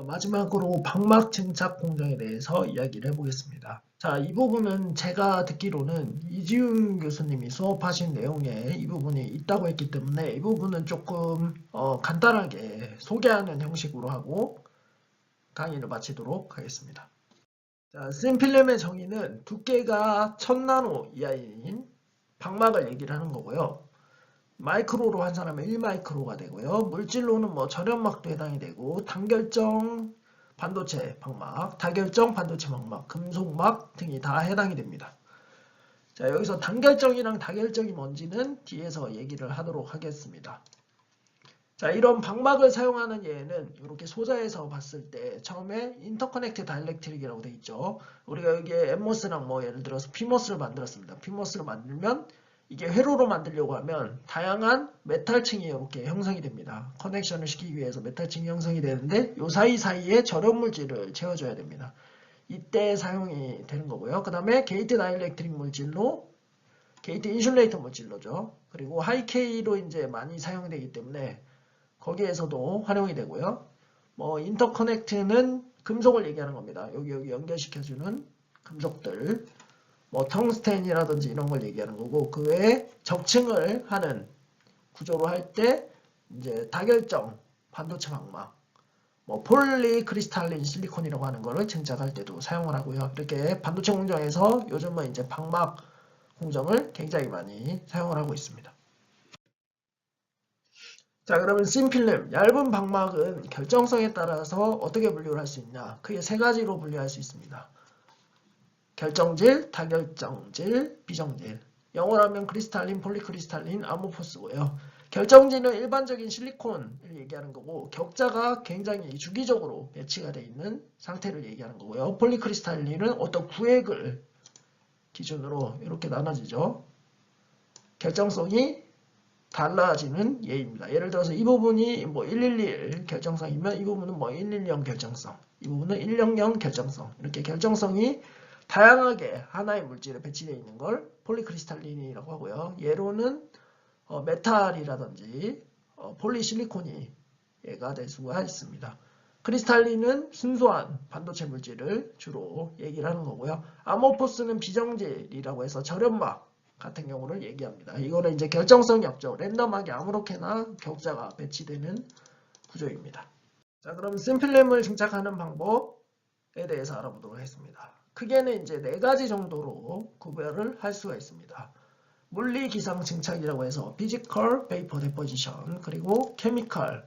마지막으로 방막 증착 공정에 대해서 이야기를 해보겠습니다. 자, 이 부분은 제가 듣기로는 이지훈 교수님이 수업하신 내용에 이 부분이 있다고 했기 때문에 이 부분은 조금 간단하게 소개하는 형식으로 하고 강의를 마치도록 하겠습니다. 자, 쓴필름의 정의는 두께가 1000나노 이하인 방막을 얘기를 하는 거고요. 마이크로로 환산하면 1마이크로가 되고요. 물질로는 뭐 절연막도 해당이 되고 단결정 반도체 방막, 다결정 반도체 방막, 금속막 등이 다 해당이 됩니다. 자, 여기서 단결정이랑 다결정이 뭔지는 뒤에서 얘기를 하도록 하겠습니다. 자, 이런 방막을 사용하는 예는 이렇게 소자에서 봤을 때 처음에 인터커넥트 다이렉트릭이라고 되어 있죠. 우리가 여기에 엠모스랑 뭐 예를 들어서 피머스를 만들었습니다. 피머스를 만들면 이게 회로로 만들려고 하면 다양한 메탈층이 이렇게 형성이 됩니다. 커넥션을 시키기 위해서 메탈층이 형성이 되는데 이 사이사이에 절연물질을 채워줘야 됩니다. 이때 사용이 되는 거고요. 그 다음에 게이트 다이렉트릭 물질로 게이트 인슐레이터 물질로죠. 그리고 하이케이로 이제 많이 사용되기 때문에 거기에서도 활용이 되고요. 뭐 인터커넥트는 금속을 얘기하는 겁니다. 여기 연결시켜주는 금속들. 뭐 텅스텐이라든지 이런 걸 얘기하는 거고 그 외에 적층을 하는 구조로 할 때 이제 다결정 반도체 방막 뭐 폴리크리스탈린 실리콘이라고 하는 거를 증착할 때도 사용을 하고요. 이렇게 반도체 공정에서 요즘은 이제 방막 공정을 굉장히 많이 사용을 하고 있습니다. 자, 그러면 쓴필름, 얇은 방막은 결정성에 따라서 어떻게 분류를 할 수 있냐? 크게 세 가지로 분류할 수 있습니다. 결정질, 다결정질, 비정질. 영어로 하면 크리스탈린, 폴리크리스탈린, 아모포스고요. 결정질은 일반적인 실리콘을 얘기하는 거고 격자가 굉장히 주기적으로 배치가 되어 있는 상태를 얘기하는 거고요. 폴리크리스탈린은 어떤 구획을 기준으로 이렇게 나눠지죠. 결정성이 달라지는 예입니다. 예를 들어서 이 부분이 뭐 111 결정성이면 이 부분은 뭐 110 결정성, 이 부분은 100 결정성. 이렇게 결정성이 다양하게 하나의 물질에 배치되어 있는 걸 폴리크리스탈린이라고 하고요. 예로는 메탈이라든지 폴리실리콘이 예가 될 수가 있습니다. 크리스탈린은 순수한 반도체 물질을 주로 얘기를 하는 거고요. 아모포스는 비정질이라고 해서 절연막 같은 경우를 얘기합니다. 이거는 이제 결정성이 없죠. 랜덤하게 아무렇게나 격자가 배치되는 구조입니다. 자, 그럼 쓴필름을 증착하는 방법에 대해서 알아보도록 하겠습니다. 크게는 이제 네 가지 정도로 구별을 할 수가 있습니다. 물리 기상 증착이라고 해서 Physical Vapor Deposition, 그리고 Chemical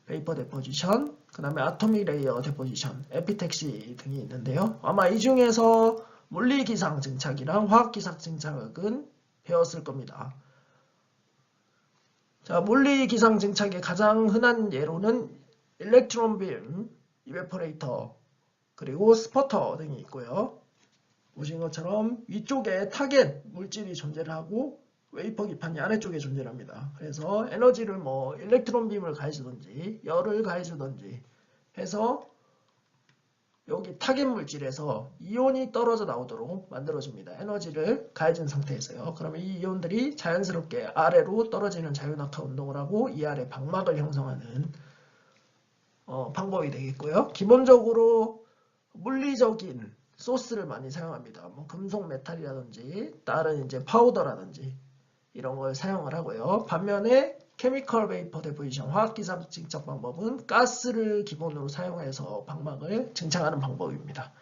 Vapor Deposition, 그 다음에 Atomic Layer Deposition, 에피택시 등이 있는데요. 아마 이 중에서 물리 기상 증착이랑 화학 기상 증착은 배웠을 겁니다. 자, 물리 기상 증착의 가장 흔한 예로는 일렉트론 빔, 이베포레이터, 그리고 스퍼터 등이 있고요. 보신 것처럼 위쪽에 타겟 물질이 존재를 하고 웨이퍼 기판이 아래쪽에 존재를 합니다. 그래서 에너지를 뭐 일렉트론 빔을 가해주든지 열을 가해주든지 해서 여기 타겟 물질에서 이온이 떨어져 나오도록 만들어줍니다. 에너지를 가해준 상태에서요. 그러면 이 이온들이 자연스럽게 아래로 떨어지는 자유낙하 운동을 하고 이 아래 방막을 형성하는 방법이 되겠고요. 기본적으로 물리적인 소스를 많이 사용합니다. 뭐 금속 메탈이라든지 다른 이제 파우더라든지 이런 걸 사용을 하고요. 반면에 케미컬 베이퍼 데포지션 화학기상 증착 방법은 가스를 기본으로 사용해서 방막을 증착하는 방법입니다.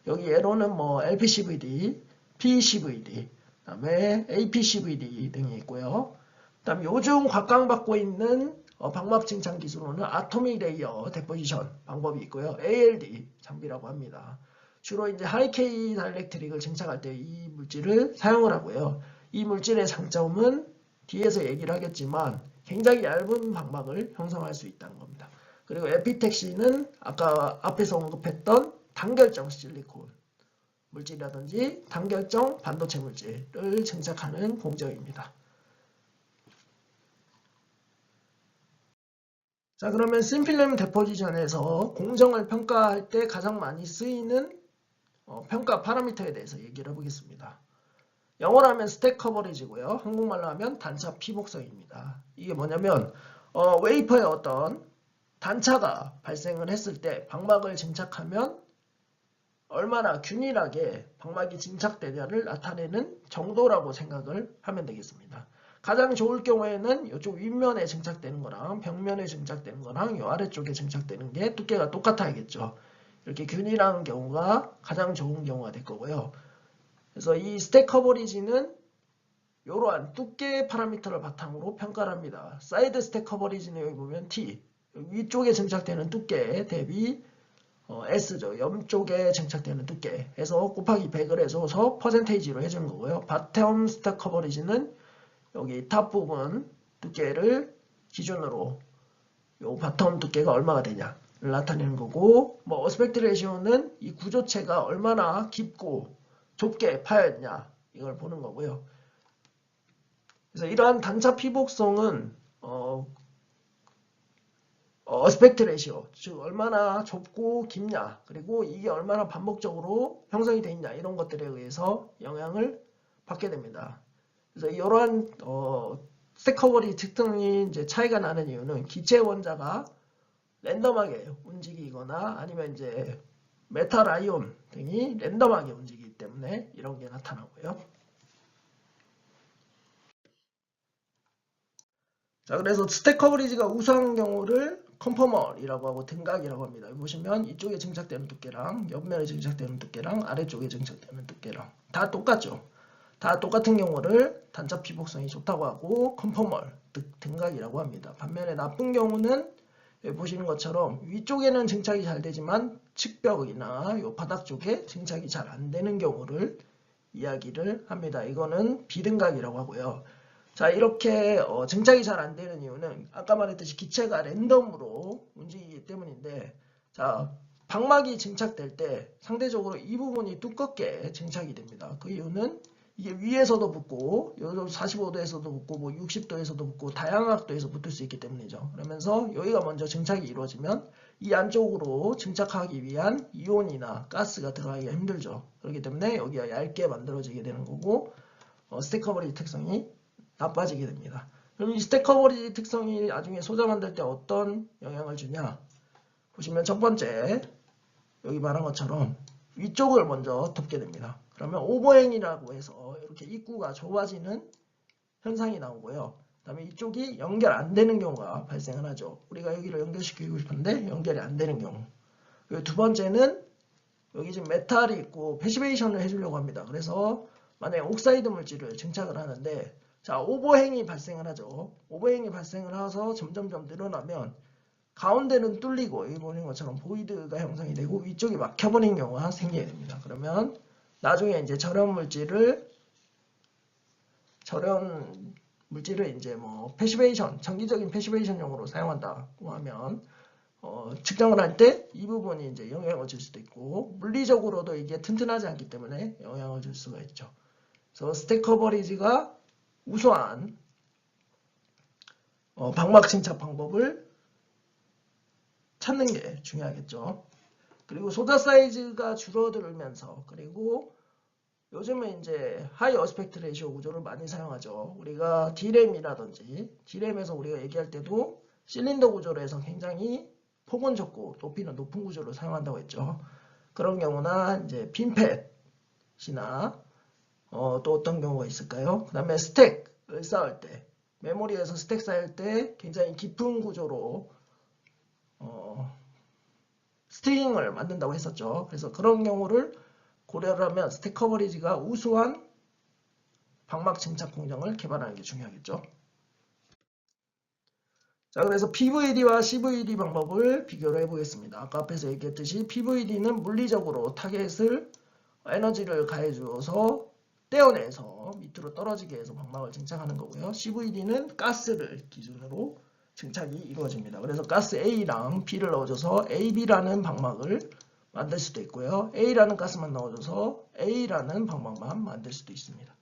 여기 예로는 뭐 LPCVD, PECVD, 그다음에 APCVD 등이 있고요. 그다음에 요즘 각광받고 있는 방막 증착 기술로는 아토믹 레이어 데포지션 방법이 있고요. ALD 장비라고 합니다. 주로 이제 하이케이 다이렉트릭을 증착할 때 이 물질을 사용을 하고요. 이 물질의 장점은 뒤에서 얘기를 하겠지만 굉장히 얇은 방막을 형성할 수 있다는 겁니다. 그리고 에피택시는 아까 앞에서 언급했던 단결정 실리콘 물질이라든지 단결정 반도체 물질을 증착하는 공정입니다. 자, 그러면 쓴필름 데포지션에서 공정을 평가할 때 가장 많이 쓰이는 평가 파라미터에 대해서 얘기를 해보겠습니다. 영어로 하면 스택 커버리지고요. 한국말로 하면 단차 피복성입니다. 이게 뭐냐면 웨이퍼의 어떤 단차가 발생을 했을 때 방막을 증착하면 얼마나 균일하게 방막이 증착되냐를 나타내는 정도라고 생각을 하면 되겠습니다. 가장 좋을 경우에는 이쪽 윗면에 증착되는 거랑 벽면에 증착되는 거랑 이 아래쪽에 증착되는 게 두께가 똑같아야겠죠. 이렇게 균일한 경우가 가장 좋은 경우가 될 거고요. 그래서 이 스택 커버리지는 이러한 두께 파라미터를 바탕으로 평가를 합니다. 사이드 스택 커버리지는 여기 보면 T, 위쪽에 증착되는 두께 대비 S죠. 옆쪽에 증착되는 두께 해서 곱하기 100을 해서 퍼센테이지로 해주는 거고요. 바텀 스택 커버리지는 여기 탑 부분 두께를 기준으로 요 바텀 두께가 얼마가 되냐를 나타내는 거고, 뭐 어스펙트 레시오는 이 구조체가 얼마나 깊고 좁게 파였냐 이걸 보는 거고요. 그래서 이러한 단차 피복성은 어스펙트 레시오, 즉 얼마나 좁고 깊냐, 그리고 이게 얼마나 반복적으로 형성이 되어 있냐 이런 것들에 의해서 영향을 받게 됩니다. 그래서 이러한 스택 커버리 특성이 이제 차이가 나는 이유는 기체 원자가 랜덤하게 움직이거나 아니면 이제 메탈 아이온 등이 랜덤하게 움직이기 때문에 이런 게 나타나고요. 자, 그래서 스택 커버리지가 우수한 경우를 컨퍼멀이라고 하고 등각이라고 합니다. 보시면 이쪽에 증착되는 두께랑 옆면에 증착되는 두께랑 아래쪽에 증착되는 두께랑 다 똑같죠. 다 똑같은 경우를 단차 피복성이 좋다고 하고 컨퍼멀, 등각이라고 합니다. 반면에 나쁜 경우는 여기 보시는 것처럼 위쪽에는 증착이 잘 되지만 측벽이나 요 바닥 쪽에 증착이 잘 안 되는 경우를 이야기를 합니다. 이거는 비등각이라고 하고요. 자, 이렇게 증착이 잘 안 되는 이유는 아까 말했듯이 기체가 랜덤으로 움직이기 때문인데, 자, 방막이 증착될 때 상대적으로 이 부분이 두껍게 증착이 됩니다. 그 이유는 이게 위에서도 붙고 45도에서도 붙고 뭐 60도에서도 붙고 다양한 각도에서 붙을 수 있기 때문이죠. 그러면서 여기가 먼저 증착이 이루어지면 이 안쪽으로 증착하기 위한 이온이나 가스가 들어가기가 힘들죠. 그렇기 때문에 여기가 얇게 만들어지게 되는 거고, 스택 커버리지 특성이 나빠지게 됩니다. 그럼 이 스택 커버리지 특성이 나중에 소자 만들 때 어떤 영향을 주냐? 보시면 첫 번째 여기 말한 것처럼 위쪽을 먼저 덮게 됩니다. 그러면 오버행이라고 해서 이렇게 입구가 좁아지는 현상이 나오고요. 그 다음에 이쪽이 연결 안 되는 경우가 발생을 하죠. 우리가 여기를 연결시키고 싶은데 연결이 안 되는 경우. 그리고 두 번째는 여기 지금 메탈이 있고 패시베이션을 해주려고 합니다. 그래서 만약에 옥사이드 물질을 증착을 하는데, 자, 오버행이 발생을 하죠. 오버행이 발생을 해서 점점점 늘어나면 가운데는 뚫리고 여기 보는 것처럼 보이드가 형성이 되고 위쪽이 막혀버린 경우가 생기게 됩니다. 그러면 나중에 이제 절연 물질을 이제 뭐 패시베이션, 정기적인 패시베이션용으로 사용한다고 하면 측정을 할 때 이 부분이 이제 영향을 줄 수도 있고, 물리적으로도 이게 튼튼하지 않기 때문에 영향을 줄 수가 있죠. 그래서 스택 커버리지가 우수한 방막 증착 방법을 찾는 게 중요하겠죠. 그리고 소자 사이즈가 줄어들면서, 그리고 요즘은 이제 하이 어스펙트 레시오 구조를 많이 사용하죠. 우리가 D램이라든지 D램에서 우리가 얘기할 때도 실린더 구조로 해서 굉장히 폭은 적고 높이는 높은 구조를 사용한다고 했죠. 그런 경우나 이제 핀팻이나 또 어떤 경우가 있을까요? 그 다음에 스택을 쌓을 때, 메모리에서 스택 쌓을 때 굉장히 깊은 구조로 스트링을 만든다고 했었죠. 그래서 그런 경우를 고려를 하면 스택 커버리지가 우수한 방막 증착 공정을 개발하는 게 중요하겠죠. 자, 그래서 PVD와 CVD 방법을 비교를 해보겠습니다. 아까 앞에서 얘기했듯이 PVD는 물리적으로 타겟을 에너지를 가해주어서 떼어내서 밑으로 떨어지게 해서 방막을 증착하는 거고요. CVD는 가스를 기준으로 증착이 이루어집니다. 그래서 가스 A랑 B를 넣어줘서 AB라는 방막을 만들 수도 있고요. A라는 가스만 넣어줘서 A라는 방막만 만들 수도 있습니다.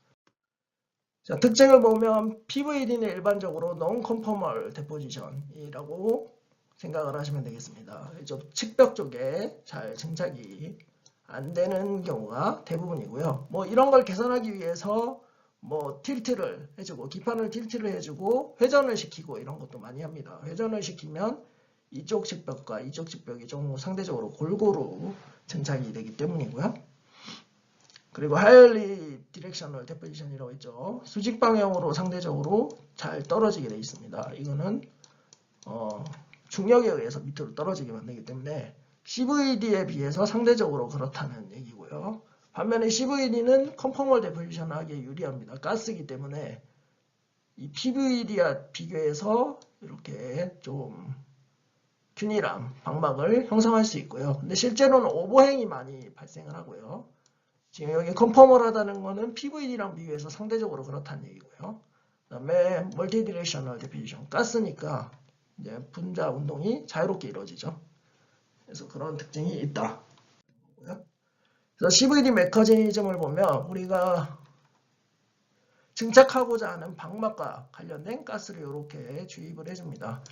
자, 특징을 보면 PVD는 일반적으로 non-conformal deposition이라고 생각을 하시면 되겠습니다. 측벽 쪽에 잘 증착이 안 되는 경우가 대부분이고요. 뭐 이런 걸 개선하기 위해서 뭐 틸트를 해주고, 기판을 틸트를 해주고 회전을 시키고 이런 것도 많이 합니다. 회전을 시키면 이쪽 직벽과 이쪽 직벽이 좀 상대적으로 골고루 증착이 되기 때문이고요. 그리고 하이리 디렉셔널 데포지션이라고 있죠. 수직 방향으로 상대적으로 잘 떨어지게 되어 있습니다. 이거는 중력에 의해서 밑으로 떨어지게 만들기 때문에 CVD에 비해서 상대적으로 그렇다는 얘기고요. 반면에 CVD는 컨포멀 데포지션 하기에 유리합니다. 가스이기 때문에 이 PVD와 비교해서 이렇게 좀 균일한 방막을 형성할 수 있고요. 근데 실제로는 오버행이 많이 발생을 하고요. 지금 여기 컨포멀하다는 거는 PVD랑 비교해서 상대적으로 그렇다는 얘기고요. 그 다음에 멀티 디렉셔널 데포지션, 가스니까 이제 분자 운동이 자유롭게 이루어지죠. 그래서 그런 특징이 있다. 그래서 CVD 메커니즘을 보면 우리가 증착하고자 하는 방막과 관련된 가스를 이렇게 주입을 해줍니다.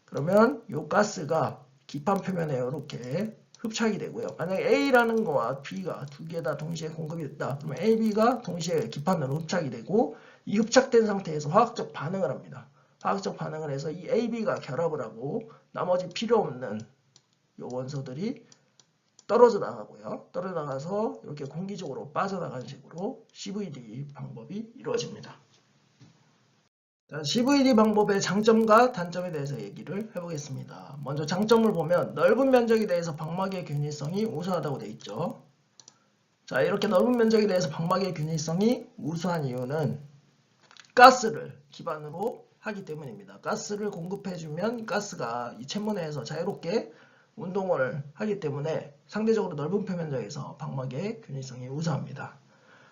그러면 이 가스가 기판 표면에 이렇게 흡착이 되고요. 만약에 A라는 거와 B가 두 개 다 동시에 공급이 됐다. 그러면 A, B가 동시에 기판으로 흡착이 되고 이 흡착된 상태에서 화학적 반응을 합니다. 화학적 반응을 해서 이 A, B가 결합을 하고 나머지 필요 없는 이 원소들이 떨어져 나가고요. 떨어져 나가서 이렇게 공기적으로 빠져나가는 식으로 CVD 방법이 이루어집니다. CVD 방법의 장점과 단점에 대해서 얘기를 해보겠습니다. 먼저 장점을 보면 넓은 면적에 대해서 방막의 균일성이 우수하다고 되어 있죠. 자, 이렇게 넓은 면적에 대해서 방막의 균일성이 우수한 이유는 가스를 기반으로 하기 때문입니다. 가스를 공급해주면 가스가 이 챔버 내에서 자유롭게 운동을 하기 때문에 상대적으로 넓은 표면적에서 방막의 균일성이 우수합니다.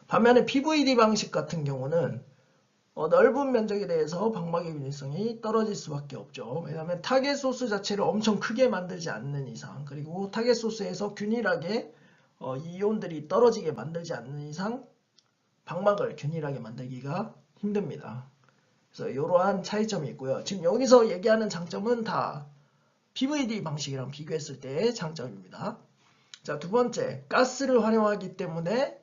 반면에 PVD 방식 같은 경우는 넓은 면적에 대해서 방막의 균일성이 떨어질 수밖에 없죠. 왜냐하면 타겟 소스 자체를 엄청 크게 만들지 않는 이상, 그리고 타겟 소스에서 균일하게 이온들이 떨어지게 만들지 않는 이상 방막을 균일하게 만들기가 힘듭니다. 그래서 이러한 차이점이 있고요. 지금 여기서 얘기하는 장점은 다 PVD 방식이랑 비교했을 때의 장점입니다. 자, 두 번째, 가스를 활용하기 때문에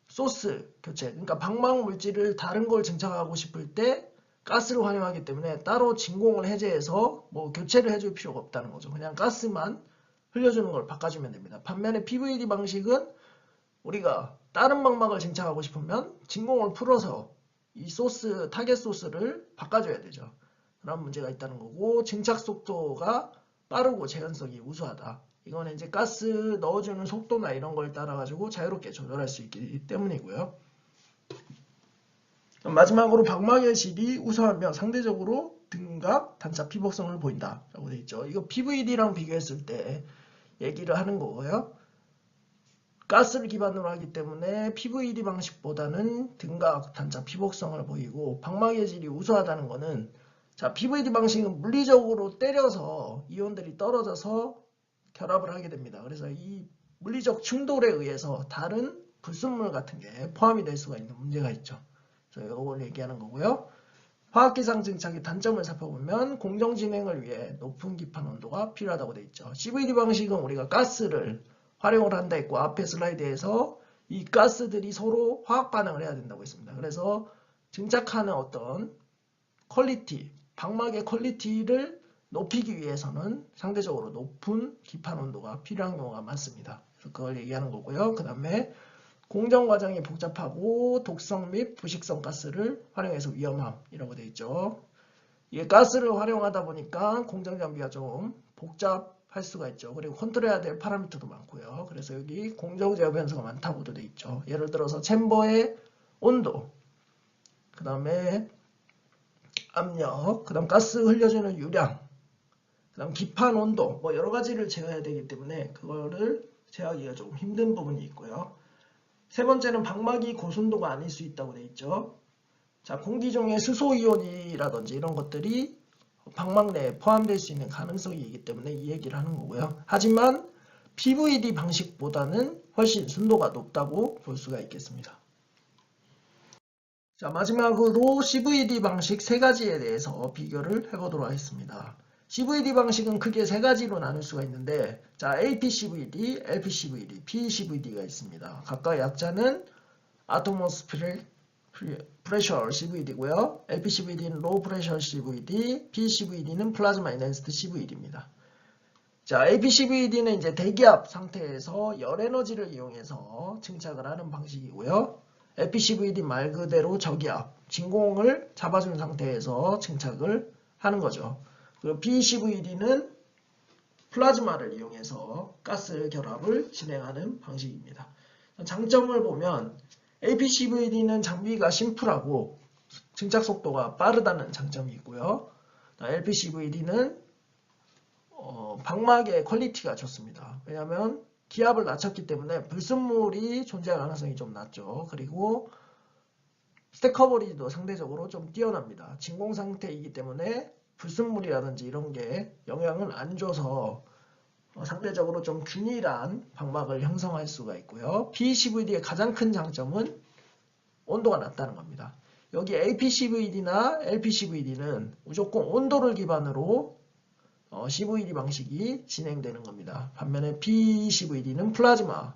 소스 교체, 그러니까 방막 물질을 다른 걸 증착하고 싶을 때 가스를 활용하기 때문에 따로 진공을 해제해서 뭐 교체를 해줄 필요가 없다는 거죠. 그냥 가스만 흘려주는 걸 바꿔주면 됩니다. 반면에 PVD 방식은 우리가 다른 방막을 증착하고 싶으면 진공을 풀어서 이 소스, 타겟 소스를 바꿔줘야 되죠. 그런 문제가 있다는 거고, 증착 속도가 빠르고 재현성이 우수하다. 이거는 이제 가스 넣어주는 속도나 이런 걸 따라가지고 자유롭게 조절할 수 있기 때문이고요. 마지막으로 방막의 질이 우수하며 상대적으로 등각, 단차 피복성을 보인다 라고 되어 있죠. 이거 PVD랑 비교했을 때 얘기를 하는 거고요. 가스를 기반으로 하기 때문에 PVD 방식보다는 등각, 단차 피복성을 보이고, 방막의 질이 우수하다는 거는, 자, PVD 방식은 물리적으로 때려서 이온들이 떨어져서 결합을 하게 됩니다. 그래서 이 물리적 충돌에 의해서 다른 불순물 같은 게 포함이 될 수가 있는 문제가 있죠. 그래서 이걸 얘기하는 거고요. 화학기상 증착의 단점을 살펴보면 공정 진행을 위해 높은 기판 온도가 필요하다고 되어 있죠. CVD 방식은 우리가 가스를 활용을 한다 했고, 앞에 슬라이드에서 이 가스들이 서로 화학 반응을 해야 된다고 했습니다. 그래서 증착하는 어떤 퀄리티, 방막의 퀄리티를 높이기 위해서는 상대적으로 높은 기판 온도가 필요한 경우가 많습니다. 그래서 그걸 얘기하는 거고요. 그 다음에 공정 과정이 복잡하고 독성 및 부식성 가스를 활용해서 위험함이라고 되어 있죠. 이게 가스를 활용하다 보니까 공정 장비가 좀 복잡할 수가 있죠. 그리고 컨트롤해야 될 파라미터도 많고요. 그래서 여기 공정 제어 변수가 많다고도 되어 있죠. 예를 들어서 챔버의 온도, 그 다음에 압력, 그 다음 가스 흘려주는 유량, 그 다음 기판 온도, 뭐 여러 가지를 제어해야 되기 때문에 그거를 제어하기가 조금 힘든 부분이 있고요. 세 번째는 방막이 고순도가 아닐 수 있다고 되어 있죠. 자, 공기 중에 수소이온이라든지 이런 것들이 방막 내에 포함될 수 있는 가능성이 있기 때문에 이 얘기를 하는 거고요. 하지만 PVD 방식보다는 훨씬 순도가 높다고 볼 수가 있겠습니다. 자, 마지막으로 CVD 방식 세 가지에 대해서 비교를 해보도록 하겠습니다. CVD 방식은 크게 세 가지로 나눌 수가 있는데, 자, APCVD, LPCVD, PECVD가 있습니다. 각각 약자는 Atmospheric 프레셔 CVD고요. LPCVD는 로우 프레셔 CVD, PCVD는 플라즈마 인핸스드 CVD입니다. 자, LPCVD는 이제 대기압 상태에서 열 에너지를 이용해서 증착을 하는 방식이고요. LPCVD 말 그대로 저기압, 진공을 잡아준 상태에서 증착을 하는 거죠. 그리고 PCVD는 플라즈마를 이용해서 가스 결합을 진행하는 방식입니다. 장점을 보면 LPCVD는 장비가 심플하고 증착 속도가 빠르다는 장점이 있고요. LPCVD는 방막의 퀄리티가 좋습니다. 왜냐하면 기압을 낮췄기 때문에 불순물이 존재할 가능성이 좀 낮죠. 그리고 스택 커버리지도 상대적으로 좀 뛰어납니다. 진공 상태이기 때문에 불순물이라든지 이런 게 영향을 안 줘서 상대적으로 좀 균일한 방막을 형성할 수가 있고요. PCVD의 가장 큰 장점은 온도가 낮다는 겁니다. 여기 APCVD나 LPCVD는 무조건 온도를 기반으로 CVD 방식이 진행되는 겁니다. 반면에 PCVD는 플라즈마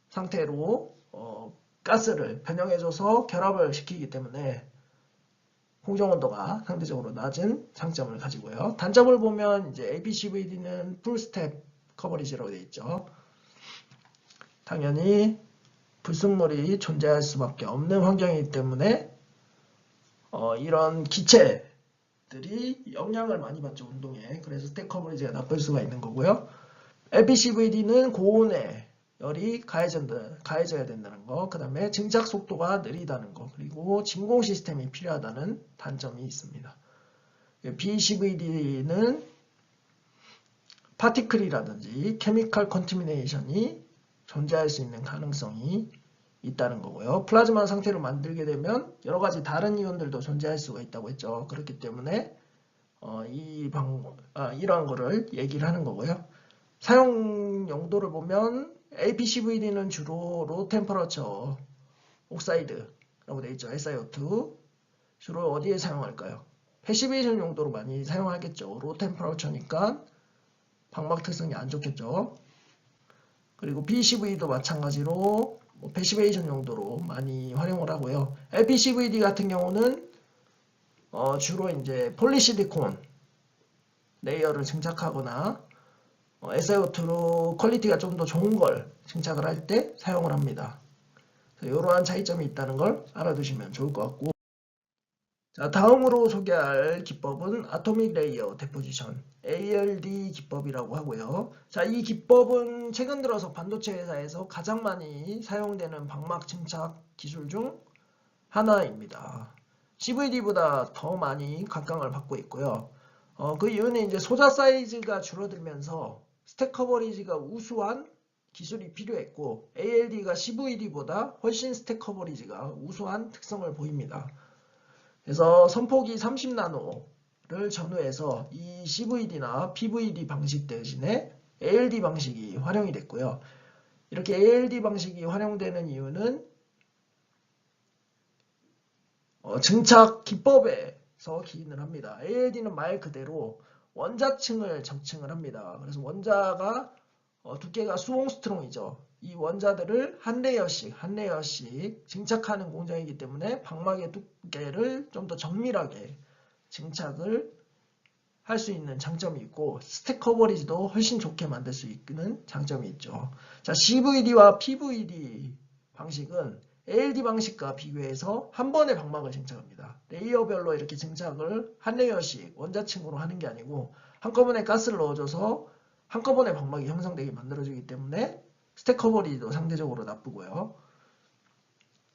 상태로 가스를 변형해줘서 결합을 시키기 때문에 공정 온도가 상대적으로 낮은 장점을 가지고요. 단점을 보면 이제 APCVD는 풀 스텝 커버리지라고 되어 있죠. 당연히 불순물이 존재할 수밖에 없는 환경이기 때문에 이런 기체들이 영향을 많이 받죠, 운동에. 그래서 스택 커버리지가 나쁠 수가 있는 거고요. LPCVD는 고온에 열이 가해져야 된다는 거, 그 다음에 증착 속도가 느리다는 거, 그리고 진공 시스템이 필요하다는 단점이 있습니다. PCVD는 파티클이라든지 케미컬 컨티미네이션이 존재할 수 있는 가능성이 있다는 거고요. 플라즈마 상태로 만들게 되면 여러 가지 다른 이온들도 존재할 수가 있다고 했죠. 그렇기 때문에 이러한 거를 얘기를 하는 거고요. 사용 용도를 보면 APCVD는 주로 로우 템퍼러처 옥사이드라고 되어 있죠. SiO2 주로 어디에 사용할까요? 패시베이션 용도로 많이 사용하겠죠. 로우 템퍼러처니까 방막 특성이 안 좋겠죠. 그리고 PCV도 마찬가지로 패시베이션 용도로 많이 활용을 하고요. LPCVD 같은 경우는 주로 이제 폴리실리콘 레이어를 증착하거나 SiO2로 퀄리티가 좀 더 좋은 걸 증착을 할 때 사용을 합니다. 이러한 차이점이 있다는 걸 알아두시면 좋을 것 같고, 자, 다음으로 소개할 기법은 아토믹 레이어 데포지션 ALD 기법이라고 하고요. 자, 이 기법은 최근 들어서 반도체 회사에서 가장 많이 사용되는 방막 증착 기술 중 하나입니다. CVD보다 더 많이 각광을 받고 있고요. 그 이유는 이제 소자 사이즈가 줄어들면서 스택 커버리지가 우수한 기술이 필요했고, ALD가 CVD보다 훨씬 스택 커버리지가 우수한 특성을 보입니다. 그래서 선폭이 30나노를 전후해서 이 CVD나 PVD 방식 대신에 ALD 방식이 활용이 됐고요. 이렇게 ALD 방식이 활용되는 이유는 증착 기법에서 기인을 합니다. ALD는 말 그대로 원자층을 적층을 합니다. 그래서 원자가 두께가 수옹스트롱이죠. 이 원자들을 한 레이어씩 증착하는 공정이기 때문에 방막의 두께를 좀 더 정밀하게 증착을 할 수 있는 장점이 있고, 스택 커버리지도 훨씬 좋게 만들 수 있는 장점이 있죠. 자, CVD와 PVD 방식은 ALD 방식과 비교해서 한 번에 방막을 증착합니다. 레이어별로 이렇게 증착을 한 레이어씩 원자층으로 하는 게 아니고 한꺼번에 가스를 넣어줘서 한꺼번에 방막이 형성되게 만들어지기 때문에 스택 커버리지도 상대적으로 나쁘고요.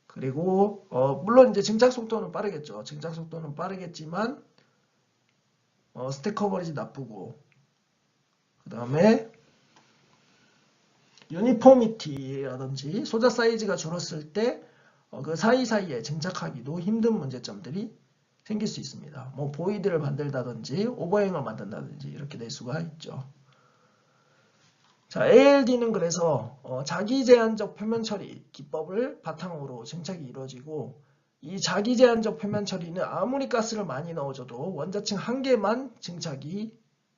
그리고 물론 이제 증착 속도는 빠르겠죠. 증착 속도는 빠르겠지만 스택 커버리지 나쁘고, 그 다음에 유니포미티라든지 소자 사이즈가 줄었을 때 그 사이사이에 증착하기도 힘든 문제점들이 생길 수 있습니다. 뭐 보이드를 만들다든지 오버행을 만든다든지 이렇게 될 수가 있죠. 자, ALD는 그래서 자기 제한적 표면 처리 기법을 바탕으로 증착이 이루어지고, 이 자기 제한적 표면 처리는 아무리 가스를 많이 넣어줘도 원자층 한 개만 증착이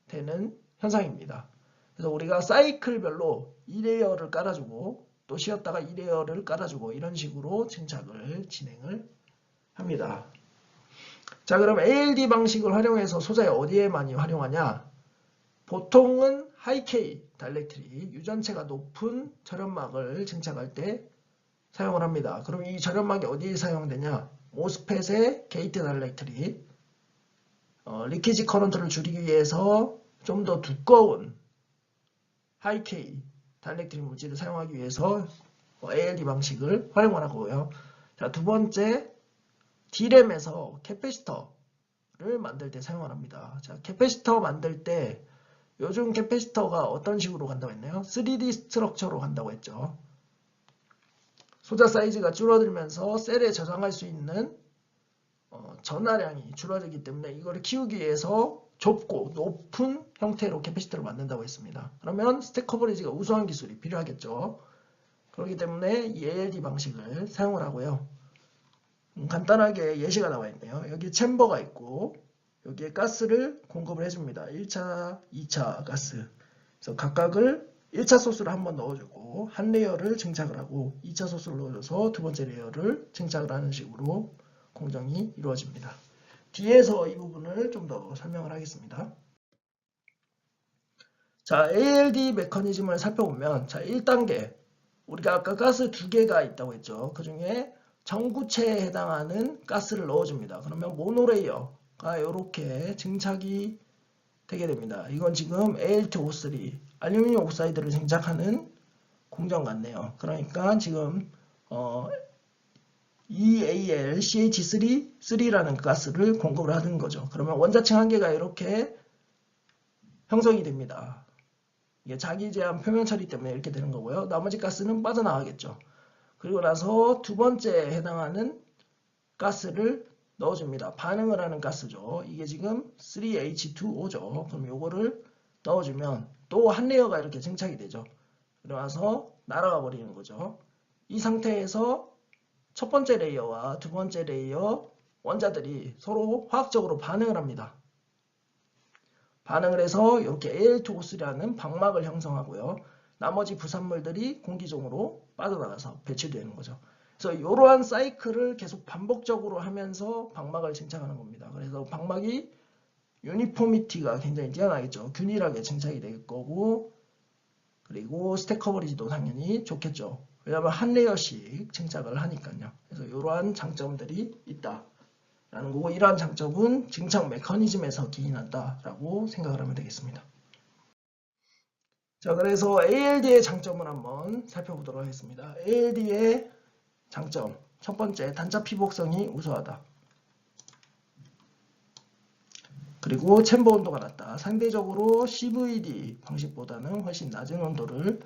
되는 현상입니다. 그래서 우리가 사이클별로 2레이어를 깔아주고 또 쉬었다가 이 레이어를 깔아주고 이런 식으로 증착을 진행을 합니다. 자, 그럼 ALD 방식을 활용해서 소자에 어디에 많이 활용하냐? 보통은 하이-K 다이렉트리, 유전체가 높은 절연막을 증착할 때 사용을 합니다. 그럼 이 절연막이 어디에 사용되냐? 모스펫의 게이트 다이렉트리, 리키지 커런트를 줄이기 위해서 좀 더 두꺼운 하이-K 다이렉트리 물질을 사용하기 위해서 ALD 방식을 활용을 하고요. 자, 두 번째, D램에서 캐패시터를 만들 때 사용을 합니다. 자, 캐패시터 만들 때 요즘 캐패시터가 어떤 식으로 간다고 했나요? 3D 스트럭처로 간다고 했죠. 소자 사이즈가 줄어들면서 셀에 저장할 수 있는 전하량이 줄어들기 때문에 이걸 키우기 위해서 좁고 높은 형태로 캐패시터를 만든다고 했습니다. 그러면 스택 커버리지가 우수한 기술이 필요하겠죠. 그렇기 때문에 이 ALD 방식을 사용을 하고요. 간단하게 예시가 나와 있네요. 여기 챔버가 있고 여기에 가스를 공급을 해줍니다. 1차, 2차 가스. 그래서 각각을 1차 소스를 한번 넣어주고 한 레이어를 증착을 하고 2차 소스를 넣어줘서 두 번째 레이어를 증착을 하는 식으로 공정이 이루어집니다. 뒤에서 이 부분을 좀 더 설명을 하겠습니다. 자, ALD 메커니즘을 살펴보면 자, 1단계 우리가 아까 가스 두 개가 있다고 했죠. 그 중에 전구체에 해당하는 가스를 넣어줍니다. 그러면 모노레이어가 이렇게 증착이 되게 됩니다. 이건 지금 AL2O3 알루미늄 옥사이드를 증착하는 공정 같네요. 그러니까 지금 EALCH3라는 가스를 공급을 하는 거죠. 그러면 원자층 한 개가 이렇게 형성이 됩니다. 이게 자기 제한 표면 처리 때문에 이렇게 되는 거고요. 나머지 가스는 빠져나가겠죠. 그리고 나서 두 번째에 해당하는 가스를 넣어줍니다. 반응을 하는 가스죠. 이게 지금 3H2O죠. 그럼 요거를 넣어주면 또 한 레이어가 이렇게 증착이 되죠. 그러면서 날아가 버리는 거죠. 이 상태에서 첫 번째 레이어와 두 번째 레이어 원자들이 서로 화학적으로 반응을 합니다. 반응을 해서 이렇게 Al2O3라는 방막을 형성하고요. 나머지 부산물들이 공기 중으로 빠져나가서 배출되는 거죠. 그래서 이러한 사이클을 계속 반복적으로 하면서 방막을 증착하는 겁니다. 그래서 방막이 유니포미티가 굉장히 뛰어나겠죠. 균일하게 증착이 될 거고 그리고 스택 커버리지도 당연히 좋겠죠. 왜냐하면 한 레이어씩 증착을 하니까요. 그래서 이러한 장점들이 있다. 라는 거고 이러한 장점은 증착 메커니즘에서 기인한다라고 생각을 하면 되겠습니다. 자, 그래서 ALD의 장점을 한번 살펴보도록 하겠습니다. ALD의 장점 첫 번째, 단자 피복성이 우수하다. 그리고 챔버 온도가 낮다. 상대적으로 CVD 방식보다는 훨씬 낮은 온도를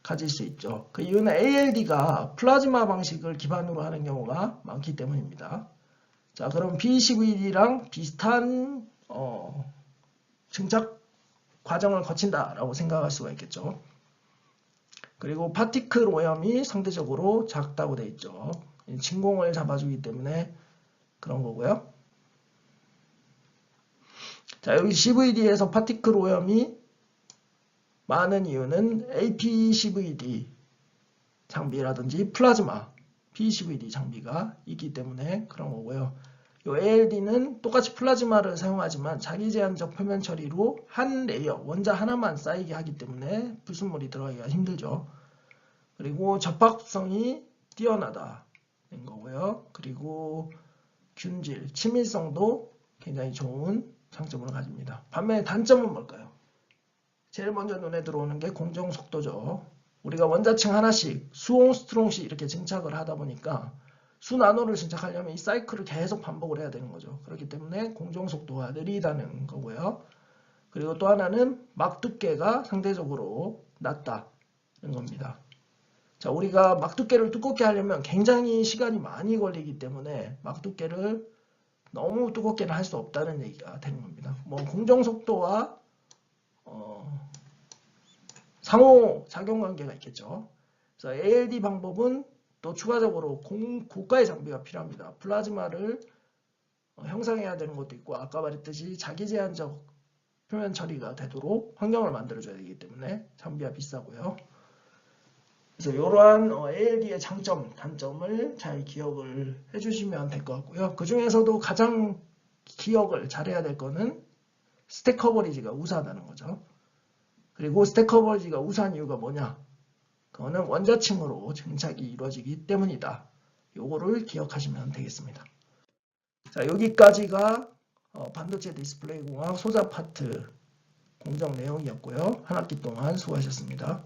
가질 수 있죠. 그 이유는 ALD가 플라즈마 방식을 기반으로 하는 경우가 많기 때문입니다. 자, 그럼 PCVD랑 비슷한 증착 과정을 거친다라고 생각할 수가 있겠죠. 그리고 파티클 오염이 상대적으로 작다고 되어 있죠. 진공을 잡아주기 때문에 그런 거고요. 자, 여기 CVD에서 파티클 오염이 많은 이유는 APCVD 장비라든지 플라즈마 PCVD 장비가 있기 때문에 그런 거고요. 이 ALD는 똑같이 플라즈마를 사용하지만 자기 제한적 표면 처리로 한 레이어, 원자 하나만 쌓이게 하기 때문에 불순물이 들어가기가 힘들죠. 그리고 접합성이 뛰어나다는 거고요. 그리고 균질, 친밀성도 굉장히 좋은 장점을 가집니다. 반면에 단점은 뭘까요? 제일 먼저 눈에 들어오는 게 공정 속도죠. 우리가 원자층 하나씩 수옹스트롱씩 이렇게 증착을 하다 보니까 수나노를 증착하려면 이 사이클을 계속 반복을 해야 되는 거죠. 그렇기 때문에 공정 속도가 느리다는 거고요. 그리고 또 하나는 막 두께가 상대적으로 낮다는 겁니다. 자, 우리가 막 두께를 두껍게 하려면 굉장히 시간이 많이 걸리기 때문에 막 두께를 너무 두껍게는 할 수 없다는 얘기가 되는 겁니다. 뭐 공정 속도와 상호 작용 관계가 있겠죠. 그래서 ALD 방법은 또 추가적으로 고가의 장비가 필요합니다. 플라즈마를 형성해야 되는 것도 있고 아까 말했듯이 자기 제한적 표면 처리가 되도록 환경을 만들어줘야 되기 때문에 장비가 비싸고요. 그래서 이러한 ALD의 장점, 단점을 잘 기억을 해주시면 될 것 같고요. 그 중에서도 가장 기억을 잘해야 될 거는 스택 커버리지가 우수하다는 거죠. 그리고 스택 커버리지가 우수한 이유가 뭐냐? 그거는 원자층으로 증착이 이루어지기 때문이다. 요거를 기억하시면 되겠습니다. 자, 여기까지가 반도체 디스플레이 공학 소자 파트 공정 내용이었고요. 한 학기 동안 수고하셨습니다.